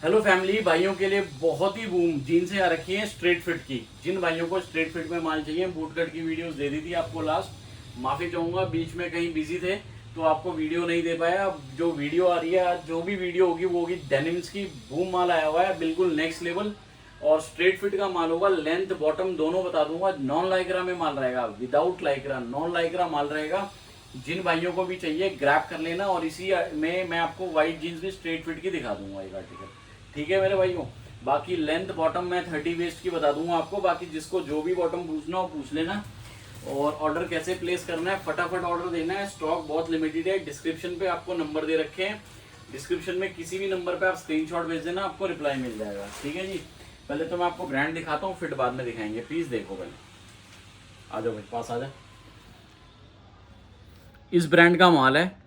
Hello family, भाइयों के लिए बहुत ही बूम जीन्स आ रखी है स्ट्रेट फिट की। जिन भाइयों को स्ट्रेट फिट में माल चाहिए, बूट कट की वीडियोस दे दी थी आपको लास्ट। माफी चाहूंगा, बीच में कहीं बिजी थे तो आपको वीडियो नहीं दे पाया। अब जो वीडियो आ रही है आज, जो भी वीडियो होगी वो होगी डेनिम्स की। बूम माल आया हुआ है, बिल्कुल नेक्स्ट लेवल और स्ट्रेट फिट का माल होगा। लेंथ बॉटम दोनों बता दूंगा। नॉन लाइक्रा में माल रहेगा, विदाउट लाइक्रा नॉन लाइक्रा माल रहेगा। जिन भाइयों को भी चाहिए ग्रैब कर लेना। और इसी में मैं आपको व्हाइट जीन्स भी स्ट्रेट फिट की दिखा दूंगा एक आर्टिकल। ठीक है मेरे भाइयों। बाकी लेंथ बॉटम मैं 30 वेस्ट की बता दूंगा आपको। बाकी जिसको जो भी बॉटम पूछना हो पूछ लेना। और ऑर्डर कैसे प्लेस करना है, फटाफट ऑर्डर देना है। स्टॉक बहुत लिमिटेड है। डिस्क्रिप्शन पे आपको नंबर दे रखे हैं, डिस्क्रिप्शन में किसी भी नंबर पे आप स्क्रीनशॉट भेज देना, आपको रिप्लाई मिल जाएगा। ठीक है जी। पहले तो मैं आपको ब्रांड दिखाता हूँ, फिट बाद में दिखाएंगे। प्लीज देखो पहले, आ जाओ भाई पास आ जाए। इस ब्रांड का माल है,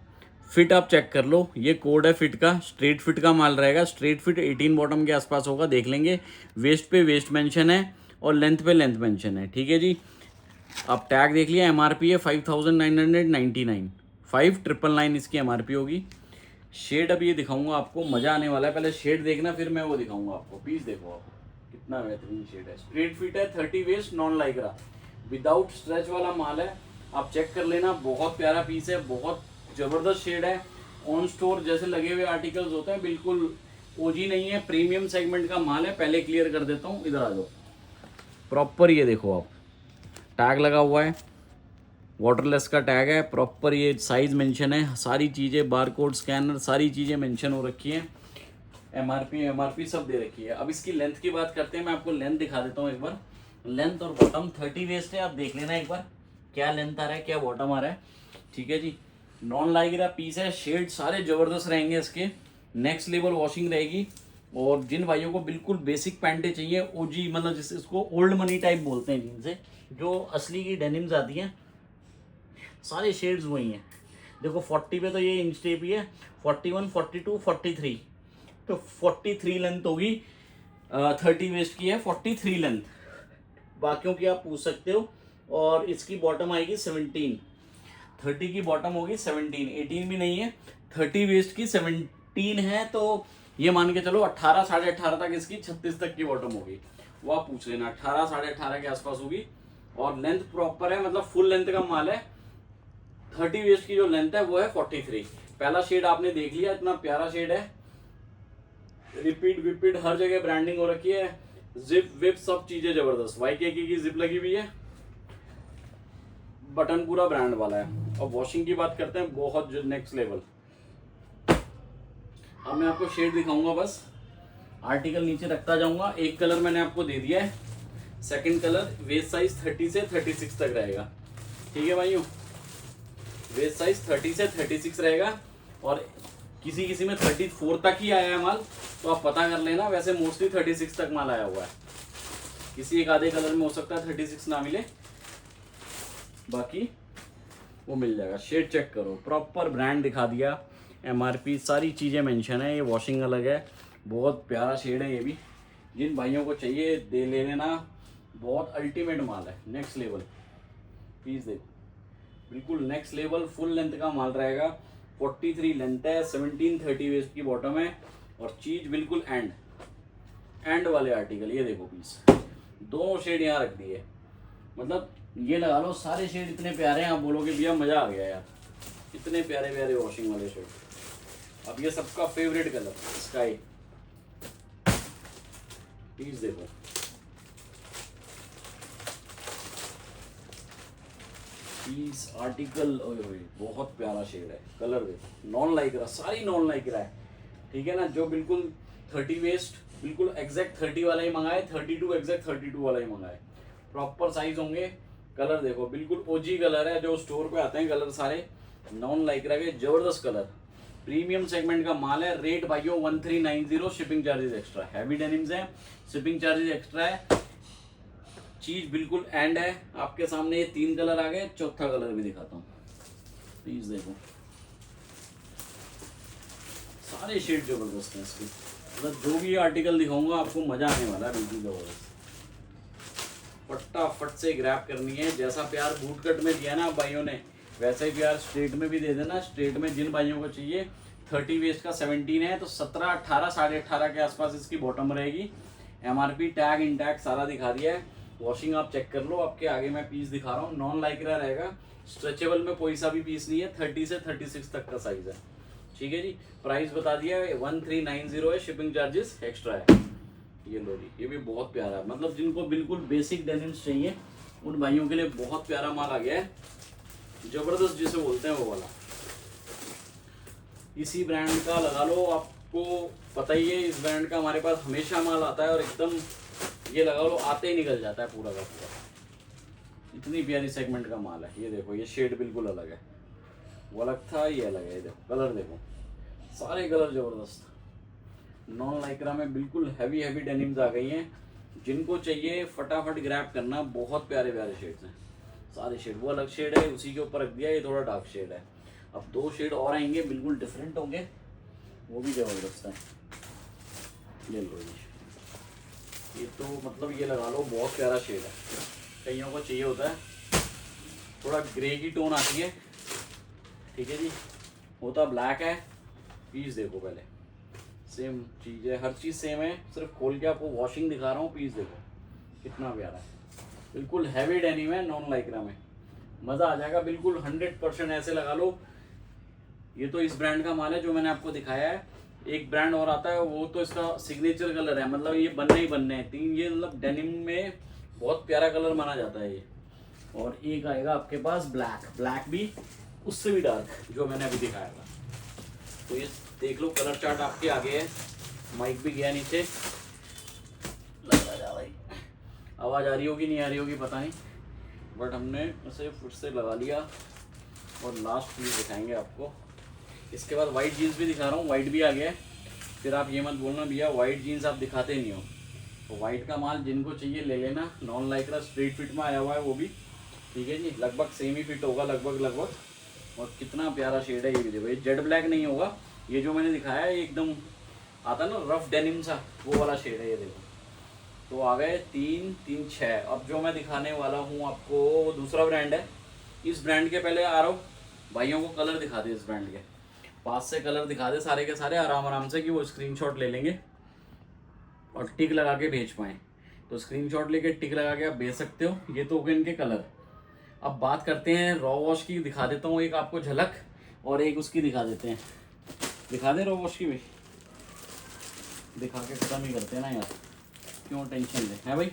फिट आप चेक कर लो। ये कोड है फिट का, स्ट्रेट फिट का माल रहेगा। स्ट्रेट फिट 18 बॉटम के आसपास होगा, देख लेंगे। वेस्ट पे वेस्ट मेंशन है और लेंथ पे लेंथ मेंशन है। ठीक है जी। आप टैग देख लिया। एमआरपी है 5999, 5999 इसकी एमआरपी होगी। शेड अब ये दिखाऊंगा आपको, मजा आने वाला है। पहले शेड देखना, फिर मैं वो दिखाऊंगा आपको। पीस देखो आप, कितना बेहतरीन शेड है। स्ट्रेट फिट है, 30 waist, non Lycra, without stretch वाला माल है। आप चेक कर लेना, बहुत प्यारा पीस है, बहुत जबरदस्त शेड है। ऑन स्टोर जैसे लगे हुए आर्टिकल्स होते हैं, बिल्कुल ओजी नहीं है, प्रीमियम सेगमेंट का माल है। पहले क्लियर कर देता हूँ, इधर आ जाओ। प्रॉपर ये देखो आप, टैग लगा हुआ है, वाटरलेस का टैग है। प्रॉपर ये साइज मेंशन है, सारी चीज़ें, बारकोड स्कैनर, सारी चीज़ें मेंशन हो रखी हैं। एमआरपी सब दे रखी है। अब इसकी लेंथ की बात करते हैं, मैं आपको लेंथ दिखा देता हूँ एक बार। लेंथ और बॉटम 30 वेस्ट है, आप देख लेना एक बार क्या लेंथ आ रहा है, क्या बॉटम आ रहा है। ठीक है जी। नॉन लाइक्रा पीस है, शेड सारे जबरदस्त रहेंगे इसके। नेक्स्ट लेवल वॉशिंग रहेगी। और जिन भाइयों को बिल्कुल बेसिक पैंटे चाहिए, ओजी मतलब जिस इसको ओल्ड मनी टाइप बोलते हैं, जिनसे जो असली की डेनिम्स आती हैं, सारे शेड्स वही हैं। देखो 40 पे तो ये इंच टेप ही है, 41, 42, 43, तो 43 लेंथ होगी। 30 वेस्ट की है, 43 लेंथ। बाकियों की आप पूछ सकते हो। और इसकी बॉटम आएगी 17, 30 की बॉटम होगी 17, 18 भी नहीं है, 30 वेस्ट की 17 है। तो ये मान के चलो 18, 18.5 तक इसकी, 36 तक की बॉटम होगी। वो आप पूछ लेना, 18, 18.5 के आसपास होगी। और लेंथ प्रॉपर है, मतलब फुल लेंथ का माल है। 30 वेस्ट की जो लेंथ है वो है 43। पहला शेड आपने देख लिया, इतना प्यारा शेड है। रिपीट विपीट हर जगह ब्रांडिंग हो रखी है। जिप विप सब चीजें जबरदस्त। वाईकेकी की जिप लगी हुई है, बटन पूरा ब्रांड वाला है। और वॉशिंग की बात करते हैं, बहुत नेक्स्ट लेवल। अब मैं आपको शेड दिखाऊंगा, बस आर्टिकल नीचे रखता जाऊंगा। एक कलर मैंने आपको दे दिया है, सेकंड कलर। वेस्ट साइज 30 से 36 तक रहेगा। ठीक है भाइयों, वेस्ट साइज 30 से 36 रहेगा। और किसी किसी में 34 तक ही आया है माल, तो आप पता कर लेना। वैसे मोस्टली 36 तक माल आया हुआ है। किसी एक आधे कलर में हो सकता है 36 ना मिले, बाकी वो मिल जाएगा। शेड चेक करो, प्रॉपर ब्रांड दिखा दिया, एमआरपी सारी चीज़ें मेंशन है। ये वॉशिंग अलग है, बहुत प्यारा शेड है ये भी। जिन भाइयों को चाहिए दे ले लेना, बहुत अल्टीमेट माल है, नेक्स्ट लेवल। प्लीज़ देखो, बिल्कुल नेक्स्ट लेवल, फुल लेंथ का माल रहेगा। 43 लेंथ है, 17, 30 वेस्ट की बॉटम है। और चीज़ बिल्कुल एंड वाले आर्टिकल। ये देखो पीस, दोनों शेड यहाँ रख दिए। मतलब ये लगा लो, सारे शेड इतने प्यारे हैं, आप बोलोगे भैया मजा आ गया यार, इतने प्यारे प्यारे वॉशिंग वाले शेड। अब ये सबका फेवरेट कलर स्काई। प्लीज देखो, पीस आर्टिकल, ओए बहुत प्यारा शेड है। कलर देखो, नॉन लाइक्रा, सारी नॉन लाइक्रा है। ठीक है ना, जो बिल्कुल 30 वेस्ट, बिल्कुल एग्जैक्ट 30 वाला ही मंगाए, 32 एग्जैक्ट 32 वाला ही मंगाए। प्रॉपर साइज होंगे। कलर देखो, बिल्कुल ओजी कलर है, जो स्टोर पे आते हैं कलर सारे नॉन लाइक्रा के, जबरदस्त कलर। प्रीमियम सेगमेंट का माल है। रेट भाइयों 1390, shipping charges extra. Heavy denims है, शिपिंग चार्जेस एक्स्ट्रा है। चीज बिल्कुल एंड है। आपके सामने ये 3 कलर आ गए, चौथा कलर भी दिखाता हूँ। प्लीज देखो, सारे शेड जबरदस्त हैं इसके। मतलब जो भी आर्टिकल दिखाऊंगा आपको मजा आने वाला है, बिल्कुल जबरदस्त। फटाफट से ग्रैब करनी है। जैसा प्यार बूट कट में दिया ना आप भाइयों ने, वैसा ही प्यार स्ट्रेट में भी दे देना। स्ट्रेट में जिन भाइयों को चाहिए 30 वेस्ट का 17 है, तो 17, 18, 18.5 के आसपास इसकी बॉटम रहेगी। MRP टैग इंटैग सारा दिखा दिया है। वॉशिंग आप चेक कर लो, आपके आगे मैं पीस दिखा रहा हूँ। नॉन लाइक्रा रहेगा, स्ट्रेचेबल में कोई सा भी पीस नहीं है। 30 से 36 तक का साइज है, ठीक है जी। प्राइस बता दिया है 1390 है, शिपिंग चार्जेस एक्स्ट्रा है। ये लो जी, ये भी बहुत प्यारा है, मतलब जिनको बिल्कुल बेसिक डेनिम्स चाहिए उन भाइयों के लिए बहुत प्यारा माल आ गया है। जबरदस्त जिसे बोलते हैं वो वाला, इसी ब्रांड का लगा लो। आपको पता ही है इस ब्रांड का हमारे पास हमेशा माल आता है और एकदम ये लगा लो आते ही निकल जाता है पूरा का पूरा। इतनी प्यारी सेगमेंट का माल है। ये देखो, ये शेड बिल्कुल अलग है, वो अलग था, ये अलग है। ये देखो कलर, देखो सारे कलर जबरदस्त। नॉन लाइक्रा में बिल्कुल हैवी हैवी डेनिम्स आ गई हैं। जिनको चाहिए फटाफट ग्रैब करना, बहुत प्यारे प्यारे शेड्स हैं सारे शेड। वो अलग शेड है, उसी के ऊपर रख दिया, ये थोड़ा डार्क शेड है। अब 2 शेड और आएंगे, बिल्कुल डिफरेंट होंगे, वो भी जबरदस्त है। ले लो जी, ये तो मतलब ये लगा लो बहुत प्यारा शेड है। कईयों को चाहिए होता है थोड़ा ग्रे की टोन आती है, ठीक है जी। होता ब्लैक है। पीस देखो पहले, सेम चीज़ है, हर चीज़ सेम है, सिर्फ खोल के आपको वॉशिंग दिखा रहा हूँ। पीस देखो कितना प्यारा है, बिल्कुल हैवी डेनिम है नॉन लाइक्रा में, मज़ा आ जाएगा बिल्कुल 100%। ऐसे लगा लो, ये तो इस ब्रांड का माल है जो मैंने आपको दिखाया है। एक ब्रांड और आता है, वो तो इसका सिग्नेचर कलर है, मतलब ये बनने ही बनने हैं 3। ये मतलब डेनिम में बहुत प्यारा कलर माना जाता है ये। और एक आएगा आपके पास ब्लैक, ब्लैक भी उससे भी डार्क जो मैंने अभी दिखाया था। तो ये देख लो, कलर चार्ट आपके आगे है। माइक भी गया नीचे, लगा जा भाई, आवाज़ आ रही होगी नहीं आ रही होगी पता नहीं, बट हमने उसे फिर से लगा लिया। और लास्ट पीस दिखाएंगे आपको। इसके बाद वाइट जीन्स भी दिखा रहा हूँ, वाइट भी आ गया है। फिर आप ये मत बोलना भैया वाइट जीन्स आप दिखाते नहीं हो। तो वाइट का माल जिनको चाहिए ले लेना। नॉन लाइक्रा स्ट्रेट फिट में आया हुआ है वो भी, ठीक है जी। लगभग सेम ही फिट होगा, लगभग। और कितना प्यारा शेड है ये भी देखो। ये जेड ब्लैक नहीं होगा, ये जो मैंने दिखाया है एकदम आता ना रफ डेनिम सा, वो वाला शेड है ये देखो। तो आ गए 3, 3, 6। अब जो मैं दिखाने वाला हूँ आपको वो दूसरा ब्रांड है। इस ब्रांड के पहले आ रहा हूँ, भाइयों को कलर दिखा दे, इस ब्रांड के पास से कलर दिखा दे सारे के सारे आराम से, कि वो स्क्रीनशॉट ले लेंगे और टिक लगा के भेज पाएँ। तो स्क्रीनशॉट लेके टिक लगा के आप भेज सकते हो। ये तो हो गए इनके कलर। अब बात करते हैं रॉ वॉश की, दिखा देता हूँ एक आपको झलक, और एक उसकी दिखा देते हैं। दिखा दे रॉ वॉश की भी, दिखा के ख़त्म ही करते हैं ना यार, क्यों टेंशन ले है भाई।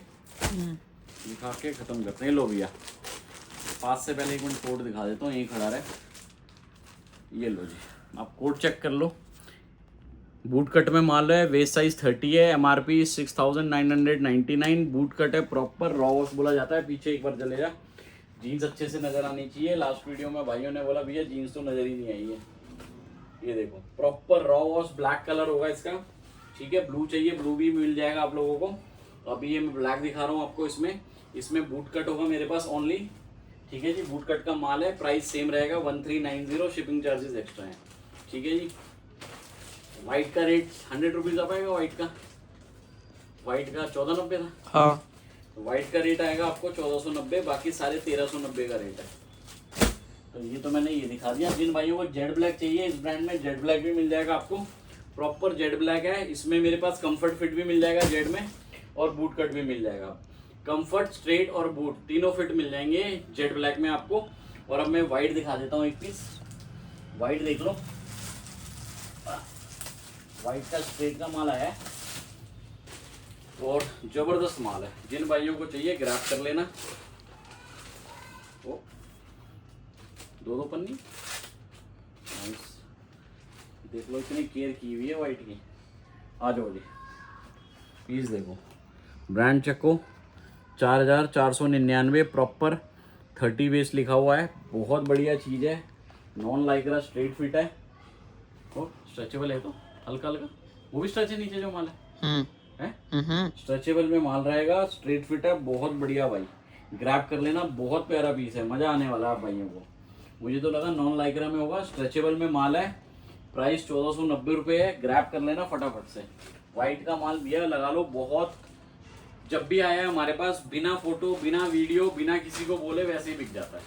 दिखा के ख़त्म करते हैं। लो भैया पास से पहले एक मिनट कोड दिखा देता हूँ, यहीं खड़ा रहे। ये लो जी, आप कोड चेक कर लो। बूट कट में माल है, वेस्ट साइज 30 है, MRP 6999। बूट कट है, प्रॉपर रॉ वॉश बोला जाता है। पीछे एक बार चले जा, जीन्स अच्छे से नज़र आनी चाहिए। लास्ट वीडियो में भाइयों ने बोला भैया जीन्स तो नज़र ही नहीं आई है। ये देखो proper raw wash, black colour होगा इसका, ठीक है। ब्लू चाहिए, ब्लू भी मिल जाएगा आप लोगों को। अभी ये मैं ब्लैक दिखा रहा हूँ आपको। इसमें बूट कट होगा मेरे पास ओनली, ठीक है जी। बूट कट का माल है, प्राइस सेम रहेगा 1390, शिपिंग चार्जेस एक्स्ट्रा है, ठीक है जी। वाइट का रेट 100 रुपीज़ आ पाएगा। वाइट का 1490 था, हाँ। तो वाइट का रेट आएगा आपको 1490, बाकी सारे 1390 का रेट है। तो ये तो मैंने ये दिखा दिया। जिन भाइयों को जेड ब्लैक चाहिए, इस ब्रांड में जेड ब्लैक भी मिल जाएगा आपको, प्रॉपर जेड ब्लैक है। इसमें मेरे पास कंफर्ट फिट भी मिल जाएगा जेड में, और बूट कट भी मिल जाएगा। कंफर्ट, स्ट्रेट और बूट तीनों फिट मिल जाएंगे जेड ब्लैक में आपको। और अब मैं वाइट दिखा देता हूँ एक पीस। वाइट देख लो, वाइट का स्ट्रेट का माल आया है और जबरदस्त माल है। जिन भाइयों को चाहिए ग्रैब कर लेना। ओ 2 पन्नी देख लो, इतनी केयर की हुई है वाइट की। आ जाओ जी, पीस देखो, ब्रांड चेको 4499, प्रॉपर 30 वेस्ट लिखा हुआ है। बहुत बढ़िया चीज़ है, नॉन लाइक्रा स्ट्रेट फिट है और स्ट्रेचेबल है। तो हल्का हल्का वो भी स्ट्रेच है, नीचे जो माल है स्ट्रेचेबल में माल रहेगा, स्ट्रेट फिट है, बहुत बढ़िया भाई। ग्रैब कर लेना, बहुत प्यारा पीस है, मज़ा आने वाला है आप भाइयों को। मुझे तो लगा नॉन लाइक्रा में होगा, स्ट्रेचेबल में माल है। प्राइस 1490 रुपये है, ग्रैब कर लेना फटाफट से। वाइट का माल भैया लगा लो, बहुत जब भी आया है हमारे पास, बिना फोटो, बिना वीडियो, बिना किसी को बोले वैसे ही बिक जाता है,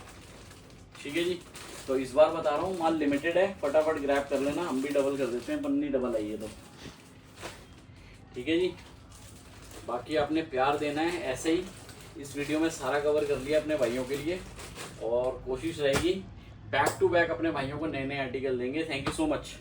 ठीक है जी। तो इस बार बता रहा हूँ माल लिमिटेड है, फटाफट ग्रैब कर लेना, हम भी डबल कर देते हैं, पन्नी डबल आई है तो। ठीक है जी, बाकी आपने प्यार देना है ऐसे ही। इस वीडियो में सारा कवर कर लिया अपने भाइयों के लिए, और कोशिश रहेगी बैक टू बैक अपने भाइयों को नए नए आर्टिकल देंगे। Thank you so much.